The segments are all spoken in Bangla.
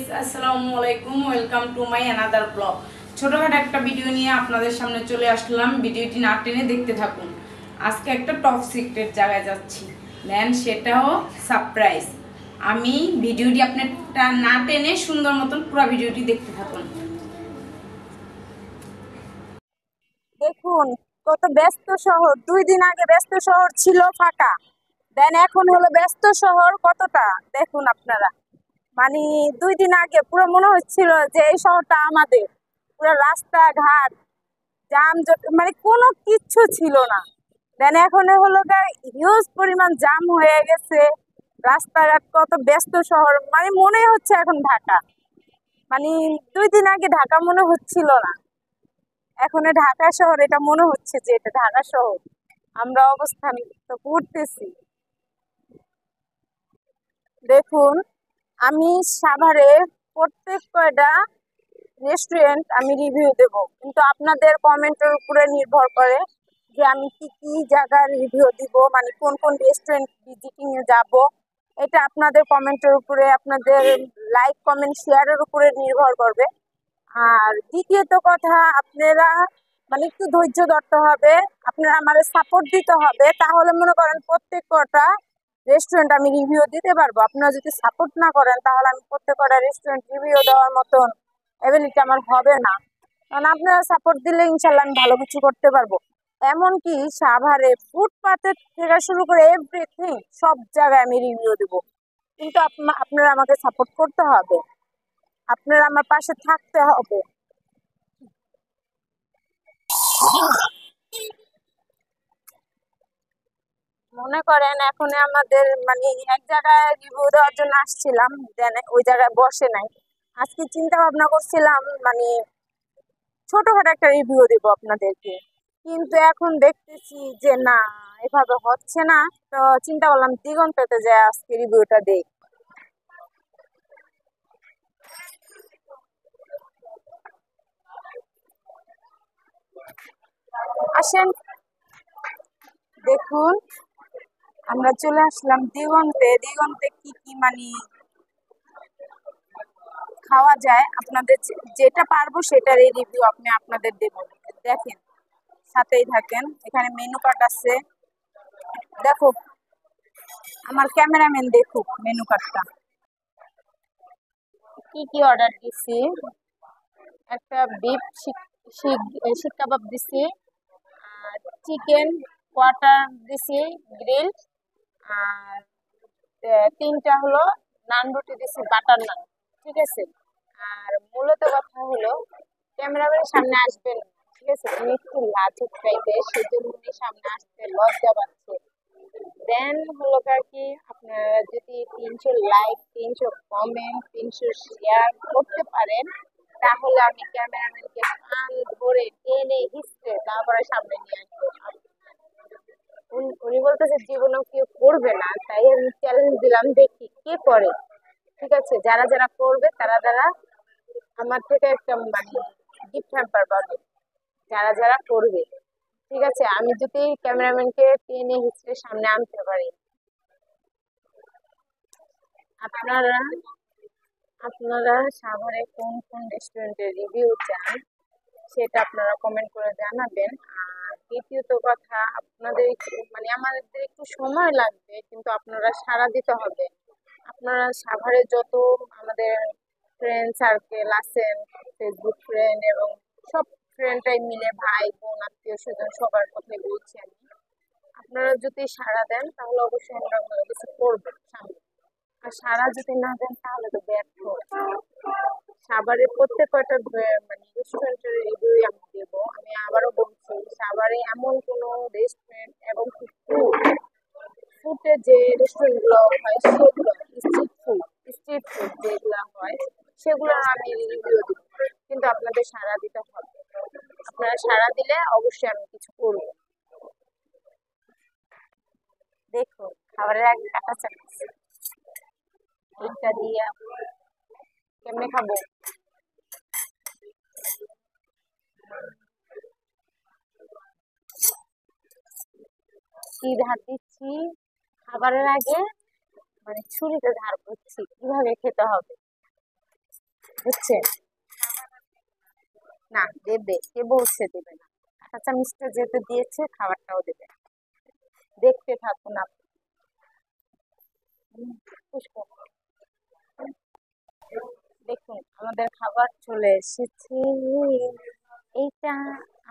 গাইস, আসসালামু আলাইকুম। Welcome to my another blog. ছোটখাটো একটা ভিডিও নিয়ে আপনাদের সামনে চলে আসলাম। ভিডিওটি না টেনে দেখতে থাকুন। আজকে একটা টপ সিক্রেট জায়গায় যাচ্ছি, দেন সেটাও সারপ্রাইজ। আমি ভিডিওটি আপনারটা না টেনে সুন্দর মতন পুরো ভিডিওটি দেখতে থাকুন। দেখুন, কত ব্যস্ত শহর। 2 দিন আগে ব্যস্ত শহর ছিল ফাঁকা, দেন এখন হলো ব্যস্ত শহর কতটা দেখুন আপনারা। মানে 2 দিন আগে পুরো মনে হচ্ছিল যে এই শহরটা আমাদের। পুরো রাস্তাঘাট যানজট, মানে কোনো কিচ্ছু ছিল না। দেন এখন হলো হিউজ পরিমাণ জাম হয়ে গেছে। রাস্তাঘাট কত ব্যস্ত শহর, মানে মনে হচ্ছে এখন ঢাকা। মানে 2 দিন আগে ঢাকা মনে হচ্ছিল না, এখন ঢাকা শহর এটা মনে হচ্ছে যে এটা ঢাকা শহর। আমরা অবস্থান তো করতেছি। দেখুন, আমি সাভারে প্রত্যেক কয়টা রেস্টুরেন্ট আমি রিভিউ দেব, কিন্তু আপনাদের কমেন্টের উপরে নির্ভর করে যে আমি কি কি জায়গার রিভিউ দিব, মানে কোন কোন রেস্টুরেন্ট ভিজিটিং এ যাব। এটা আপনাদের কমেন্টের উপরে, আপনাদের লাইক কমেন্ট শেয়ারের উপরে নির্ভর করবে। আর দ্বিতীয়ত কথা, আপনারা মানে একটু ধৈর্য ধরতে হবে, আপনারা আমাদের সাপোর্ট দিতে হবে, তাহলে মনে করেন প্রত্যেক কটা রেস্টুরেন্ট আমি রিভিউ দিতে পারবো। আপনারা যদি সাপোর্ট না করেন তাহলে আমি প্রত্যেক কটা রেস্টুরেন্ট রিভিউ দেওয়ার মতন এবিলিটি আমার হবে না। কারণ আপনারা সাপোর্ট দিলে ইনশাল্লাহ আমি ভালো কিছু করতে পারবো। এমনকি সাভারে ফুটপাতে থেকে শুরু করে এভরিথিং সব জায়গায় আমি রিভিউ দিব, কিন্তু আপনারা আমাকে সাপোর্ট করতে হবে, আপনারা আমার পাশে থাকতে হবে। মনে করেন এখন আমাদের মানে এক জায়গায় রিভিউ দেওয়ার জন্য আসছিলাম, দেন ওই জায়গায় বসে নাই। আজকে চিন্তা ভাবনা করছিলাম মানে ছোটখাটো একটা রিভিউ দিব আপনাদেরকে, কিন্তু এখন দেখতেছি যে না, এভাবে হচ্ছে না। তো চিন্তা করলাম দিগন্ততে যে আজকে রিভিউটা দেই। আসেন, দেখুন, আমরা চলে আসলাম দিগন্তে। দিগন্তে কি কি মানে খাওয়া যায়, আপনাদের যেটা পারবো সেটারই রিভিউ আপনি আপনাদের দেব। দেখেন, সাথেই থাকেন, এখানে মেনু কার্ড আছে। দেখো, আমার ক্যামেরাম্যান দেখুক মেনু কার্ডটা। কি কি অর্ডার দিছি, একটা বিফ শিক কাবাব দিছি, আর চিকেন কোয়ার্টার দিছি গ্রিল, আর তিনটা হলো নান রুটি দিছি, বাটার নান। ঠিক আছে। আর মূলত কথা হলো ক্যামেরাম্যানের সামনে আসবেন না, ঠিক আছে, উনি একটু লাজুক টাইপের, সেজন্য উনি সামনে আসতে লজ্জা পাচ্ছে। দেন হলো কি, আপনারা যদি 300 লাইক, 300 কমেন্ট, 300 শেয়ার করতে পারেন, তাহলে আমি ক্যামেরাম্যানকে কান ধরে টেনে হিসড়ে তারপরে সামনে নিয়ে আসবো। উনি বলতেছে জীবনেও কেউ করবে না, তাই আমি চ্যালেঞ্জ দিলাম, দেখি কে করে। ঠিক আছে, যারা যারা করবে তারা যারা আমার থেকে একটা মানে গিফট হ্যাম্পার পাবে, যারা যারা করবে। ঠিক আছে, আমি যদি ক্যামেরাম্যানকে টেনে হিসেবে সামনে আনতে পারি। আপনারা আপনারা সাভারে কোন কোন রেস্টুরেন্টের রিভিউ চান সেটা আপনারা কমেন্ট করে জানাবেন। আর দ্বিতীয়ত কথা, আপনাদের মানে আমাদের একটু সময় লাগবে, কিন্তু আপনারা সাড়া দিতে হবে। আপনারা সাভারে যত আমাদের ফ্রেন্ড সার্কেল আছেন, ফেসবুক ফ্রেন্ড এবং সব ফ্রেন্ডরাই মিলে, ভাই বোন আত্মীয় স্বজন সবার কথাই বলছি আমি। আপনারা যদি সাড়া দেন তাহলে অবশ্যই আমরা ভালো কিছু করবো সামনে। আর সাড়া যদি না দেন তাহলে তো ব্যর্থ। সাভারের প্রত্যেক কয়টা মানে রেস্টুরেন্টের রিভিউ আমি দেবো। আমি আবারও বলছি, সাভারে এমন কোনো রেস্টুরেন্ট এবং ফুডের যে রেস্টুরেন্ট গুলো হয় সেগুলো স্ট্রিট ফুড যেগুলো হয় সেগুলোর আমি রিভিউ দিব, কিন্তু আপনাদের সাড়া দিতে হবে। আপনারা সাড়া দিলে অবশ্যই আমি কিছু করবো। দেখুন, খাবারের আগে কাটা চামচ, এইটা দিয়ে কেমনে খাবো। কি ধার দিচ্ছি খাবারের আগে, মানে ছুরিতে ধার করছি কিভাবে খেতে হবে। বুঝছেন? না, দেবে, কে বলছে দেবে না? কাঁচা মিষ্টি যেহেতু দিয়েছে, খাবারটাও দেবে। দেখতে থাকুন আপনি। পুষ্প, দেখুন আমাদের খাবার চলে এসেছে। এইটা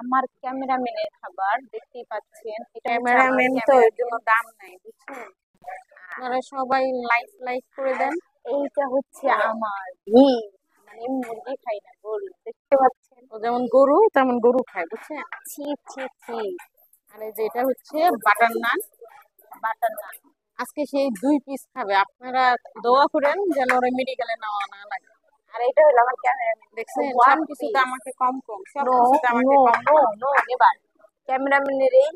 আমার ক্যামেরাম্যানের খাবার, দেখতেই পাচ্ছেন। এটা ক্যামেরাম্যান তো এর জন্য দাম নাই, বুঝছেন? আপনারা সবাই লাইক করে দেন। এইটা হচ্ছে আমার ঘি, মানে মুরগি খাই না, গরু, দেখতে পাচ্ছেন? ও যেমন গরু তেমন গরু খায়, বুঝছেন? ছি ছি ছি। আর এই যে এটা হচ্ছে বাটার নান, বাটার নান। আজকে সেই 2 পিস খাবে। আপনারা দোয়া করেন যেন ওরা মেডিকেলে নেওয়া না লাগে। আর এটা হলো আমার ক্যামেরাম্যান, দেখছেন? সব কিছুতে আমাকে কম কম, সব কিছুতে আমাকে কম কম। এবার ক্যামেরাম্যানের এই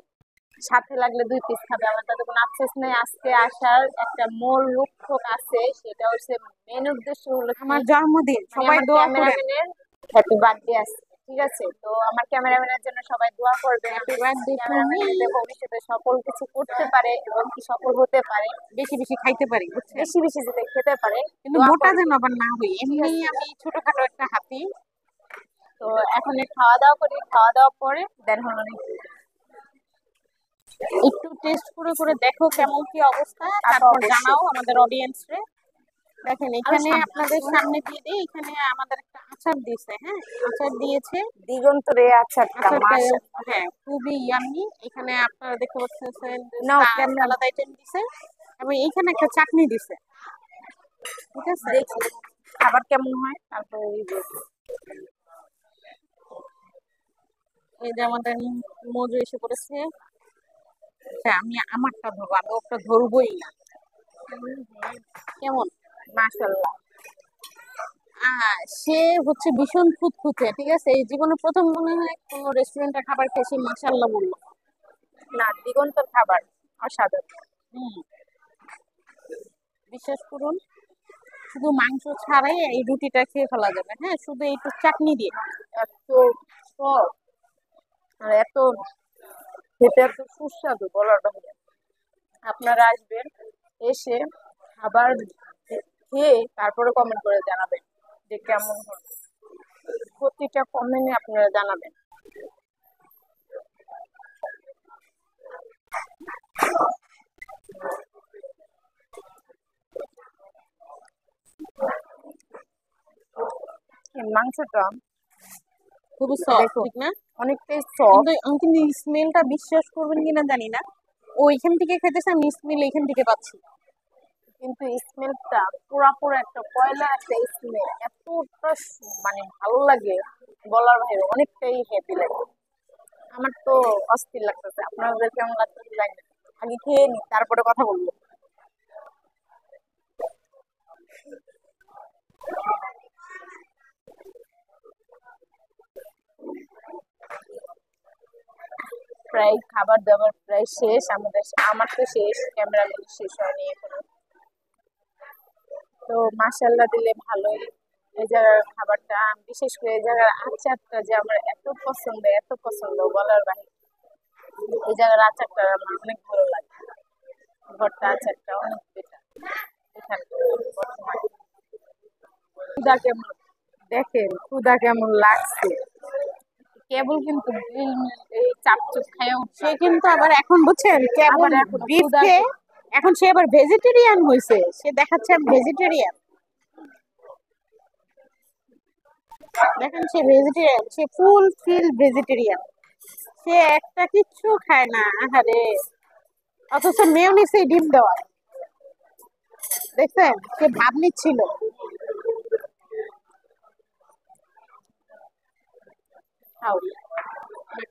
সাথে লাগলে 2 পিস খাবে, আমার তাতে কোনো আফসোস নেই। আজকে আসার একটা মূল লক্ষ্য আছে, সেটা হচ্ছে মেন উদ্দেশ্য হলো আমার জন্মদিন, সবাই দোয়া করেন। হ্যাপি বার্থডে আছে, ঠিক আছে? তো আমার ক্যামেরাম্যানের জন্য সবাই দোয়া করবেন। Happy birthday to me. ভবিষ্যতে সকল কিছু করতে পারে এবং কি সফল হতে পারে, বেশি বেশি খাইতে পারি, বুঝছেন? বেশি বেশি যেতে খেতে পারে, কিন্তু মোটা যেন আবার না হই। এমনি আমি ছোটখাটো একটা হাতি। তো এখন খাওয়া দাওয়া করি, খাওয়া দাওয়া পরে দেন হলো একটু টেস্ট করে করে দেখো কেমন কি অবস্থা, তারপর জানাও আমাদের অডিয়েন্স রে। দেখেন এখানে আপনাদের সামনে দিয়ে দিই, এখানে আমাদের একটা আচার দিয়েছে। হ্যাঁ, আচার দিয়েছে দিগন্তরে আচারটা, হ্যাঁ খুবই ইয়াম্মি। এখানে আপনারা দেখতে পাচ্ছেন সালাদ আইটেম দিছে এবং এইখানে একটা চাটনি দিছে, ঠিক আছে? দেখি খাবার কেমন হয় তারপর এই যে আমাদের মজু এসে পড়েছে। আচ্ছা, আমি আমারটা ধরবো, আমি ওটা ধরবোই না। কেমন? মাশাআল্লাহ। সে হচ্ছে ভীষণ খুঁতখুঁতে, ঠিক আছে? এই জীবনে প্রথম মনে হয় কোনো রেস্টুরেন্টে খাবার খেয়ে সে মাশাআল্লাহ বললো। না, দিগন্তর খাবার অসাধারণ। বিশ্বাস করুন, শুধু মাংস ছাড়াই এই রুটিটা খেয়ে ফেলা যাবে। হ্যাঁ, শুধু একটু চাটনি দিয়ে। এত সফট আর এত খেতে এত সুস্বাদু, বলার বাইরে। আপনারা আসবেন, এসে খাবার খেয়ে তারপরে কমেন্ট করে জানাবেন যে কেমন হলো। প্রতিটা কমেন্টে আপনারা জানাবেন। মাংসটা খুবই সফট, ঠিক না? অনেকটাই সফট, কিন্তু স্মেলটা বিশ্বাস করবেন কিনা জানি না। ওইখান থেকে খেতেছে, আমি স্মেল এখান থেকে পাচ্ছি, কিন্তু স্মেলটা পুরো একটা কয়লা একটা স্মেল, এতটা মানে ভালো লাগে বলার বাইরে, অনেকটাই হ্যাপি লাগে। আমার তো অস্থির লাগতেছে, আপনাদের কেমন লাগতেছে জানি না। আগে খেয়ে নি, তারপরে কথা বলবো। প্রায় খাবার দাবার প্রায় শেষ আমাদের, আমার তো শেষ, ক্যামেরাম্যান শেষ হয়নি এখনো। তো মাশাআল্লাহ দিলে ভালোই। এই জায়গার খাবারটা, বিশেষ করে এই জায়গার আচারটা যে আমার এত পছন্দ, এত পছন্দ বলার বাইরে। এই জায়গার আচারটা আমার অনেক ভালো লাগে, ভর্তা আচারটা অনেক বেটার এখানে বর্তমানে। ক্ষুধা কেমন দেখেন, ক্ষুধা কেমন লাগছে কেবল, কিন্তু এই চাপচুপ খাইয়া সে কিন্তু আবার এখন বুঝছেন কেবল বিফ খেয়ে এখন সে আবার ভেজিটেরিয়ান হয়েছে। সে দেখাচ্ছে আমি ভেজিটেরিয়ান, দেখেন সে ভেজিটেরিয়ান, সে ফুল ফিল ভেজিটেরিয়ান। সে একটা কিচ্ছু খায় না, আহারে। অথচ মেয়োনিজে ডিম দেওয়া, দেখছেন? সে ভাব নিচ্ছিল। খাও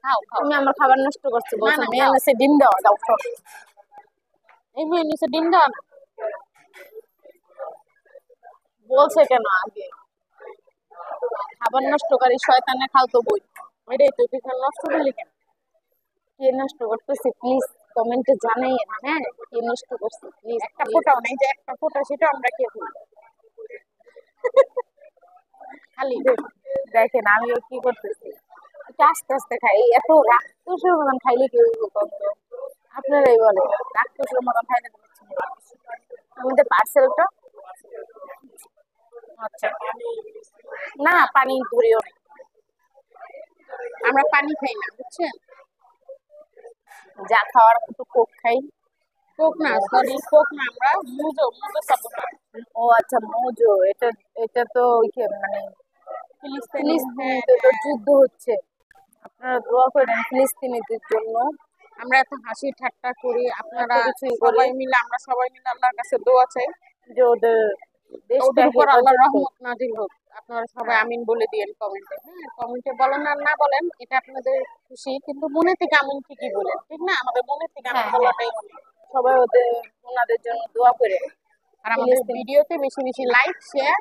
খাও খাও, তুমি আমার খাবার নষ্ট করছো, বলছো মেয়োনিজে ডিম দেওয়া, দাও সব। এই মেয়োনিজে ডিম দেওয়া না বলছে কেন আগে? খাবার নষ্টকারী শয়তানে খালতো বই, ওইটাই তো। তুই নষ্ট করলি কেন? কে নষ্ট করতেছে প্লিজ কমেন্টে জানাইয়েন। হ্যাঁ, কে নষ্ট করছে প্লিজ। একটা ফোটাও নাই, যে একটা ফোটা সেটা আমরা খেয়ে ফেলি খালি। দেখেন আমিও কি করতেছি, আস্তে আস্তে খাই। এত রাক্ষসের মতন খাইলে কি হইব কত? আপনারাই বলে, রাক্ষসের মতন খাইলে আমাদের পার্সেলটা। আচ্ছা, না, পানি ধরিও নাই। আমরা পানি খাই না, বুঝছেন? যা খাওয়ার মতো কোক খাই। কোক না, সরি, কোক না, আমরা মুজো মুজো সাপোর্টার। ও আচ্ছা, মোজো। এটা এটা তো মানে ফিলিস্তিনি, হ্যাঁ ফিলিস্তিনিতে তো হ্যাঁ। যুদ্ধ হচ্ছে, আপনারা দোয়া করেন ফিলিস্তিনিদের জন্য। আমরা এত হাসি ঠাট্টা করি, আপনারা এত কিছুই করি সবাই মিলে, আমরা সবাই মিলে আল্লাহর কাছে দোয়া চাই যে ওদের দেশটা ওদের উপর আল্লাহর হেফাজত করুক। রহমত নাজিল হোক। আপনারা সবাই হ্যাঁ, আমিন বলে দিয়েন কমেন্টে। হ্যাঁ, কমেন্টে বলেন আর না বলেন এটা আপনাদের খুশি, কিন্তু মনে থেকে আমিন ঠিকই বলেন, ঠিক না? আমাদের মনে থেকে আমিন হ্যাঁ, হ্যাঁ, বলাটাই অনেক। সবাই ওনাদের জন্য দোয়া করে। আর আমাদের ফিলিস্তিন ভিডিওতে বেশি বেশি লাইক, শেয়ার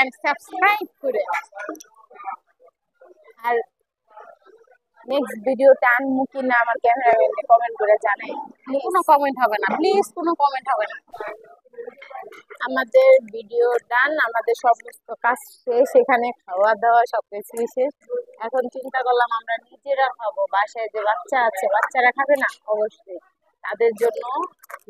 এন্ড সাবস্ক্রাইব করে। আর নেক্সট ভিডিওতে আনমু কি না আমার ক্যামেরাম্যানকে কমেন্ট করে জানাই প্লিজ। কোনো কমেন্ট হবে না, প্লিজ, কোনো কমেন্ট হবে না। আমাদের ভিডিও ডান, আমাদের সমস্ত কাজ শেষ, এখানে খাওয়া দাওয়া সবকিছু শেষ। এখন চিন্তা করলাম আমরা নিজেরা খাবো, বাসায় যে বাচ্চা আছে বাচ্চারা খাবে না, অবশ্যই তাদের জন্য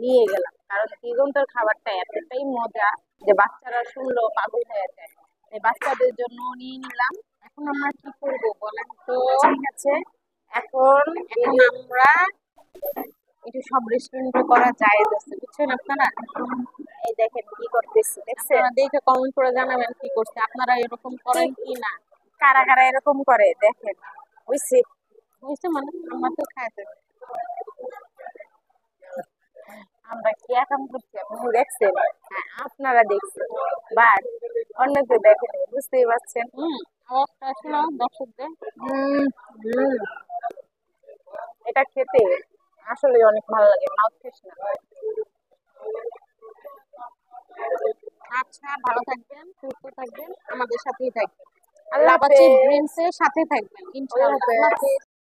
নিয়ে গেলাম, কারণ দিগন্তের খাবারটা এতটাই মজা যে বাচ্চারা শুনলেও পাগল হয়ে যায়। এই বাচ্চাদের জন্য নিয়ে নিলাম। এখন আমরা কি করবো বলেন তো? ঠিক আছে, এখন এখন আমরা এটা সব রেস্টুরেন্টে করা যায় আছে, বুঝছেন আপনারা? এই দেখেন কি করতেছি, দেখছেন? আপনারা দেখে কমেন্ট করে জানাবেন কি করছে, আপনারা এরকম করেন কি না। কারা কারা এরকম করে দেখেন, বুঝছি। বুঝছে মানে আমরা তো খাইতে। আমরা কি কাম করছি আপনি দেখছেন? হ্যাঁ, আপনারা দেখছেন, বাট অন্য কেউ দেখেন, বুঝতেই পারছেন। আওয়াজটা শোনো দর্শকদের। হুম, হুম, এটা খেতে আসলে অনেক ভালো লাগে, মাউথ ফ্রেশনার। আচ্ছা, ভালো থাকবেন, সুস্থ থাকবেন, আমাদের সাথেই থাকবেন। আল্লাহ লাবাচি হাফেজ। ড্রিমস এর সাথে থাকবেন ইনশাআল্লাহ। আল্লাহ আল্লাহ হাফেজ। হাফেজ।